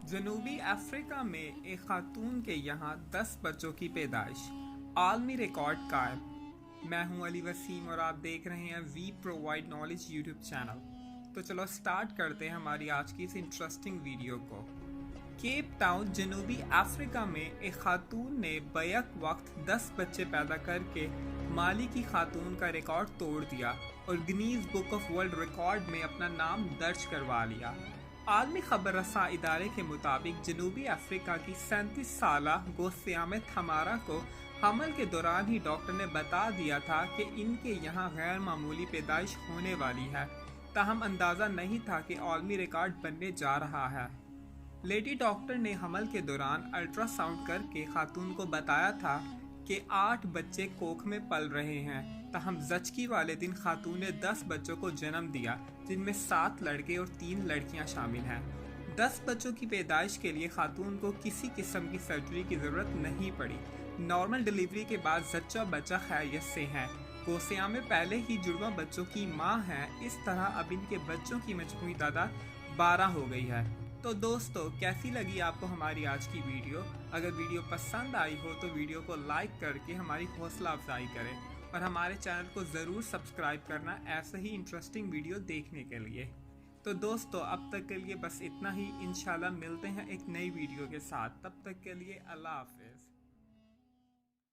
जनूबी अफ्रीका में एक खातून के यहाँ 10 बच्चों की पैदाइश, आलमी रिकॉर्ड कायम। मैं हूँ अली वसीम और आप देख रहे हैं we provide knowledge YouTube channel. तो चलो स्टार्ट करते हैं हमारी आज की इस इंटरेस्टिंग वीडियो को। केप टाउन जनूबी अफ्रीका में एक खातून ने बैक वक्त 10 बच्चे पैदा करके माली की खातून का रिकॉर्ड तोड़ दिया और Guinness book of world record में अपना नाम दर्ज करवा लिया। आलमी खबर रसा इदारे के मुताबिक जनूबी अफ्रीका की 37 साला गोस्यामे थमारा को हमल के दौरान ही डॉक्टर ने बता दिया था कि इनके यहाँ गैर मामूली पैदाइश होने वाली है, ताहम अंदाज़ा नहीं था कि आलमी रिकॉर्ड बनने जा रहा है। लेडी डॉक्टर ने हमल के दौरान अल्ट्रासाउंड करके खातून को बताया था कि 8 बच्चे कोख में पल रहे हैं, ताहम जचकी वाले दिन खातून ने 10 बच्चों को जन्म दिया, जिनमें 7 लड़के और 3 लड़कियां शामिल हैं। 10 बच्चों की पैदाइश के लिए खातून को किसी किस्म की सर्जरी की ज़रूरत नहीं पड़ी। नॉर्मल डिलीवरी के बाद जच्चा बच्चा खैरियत से हैं। गोसिया में पहले ही जुड़वा बच्चों की माँ हैं। इस तरह अब इनके बच्चों की मजमूई तादाद 12 हो गई है। तो दोस्तों, कैसी लगी आपको हमारी आज की वीडियो? अगर वीडियो पसंद आई हो तो वीडियो को लाइक करके हमारी हौसला अफजाई करें और हमारे चैनल को ज़रूर सब्सक्राइब करना ऐसे ही इंटरेस्टिंग वीडियो देखने के लिए। तो दोस्तों, अब तक के लिए बस इतना ही। इंशाल्लाह मिलते हैं एक नई वीडियो के साथ। तब तक के लिए अल्लाह हाफ़िज़।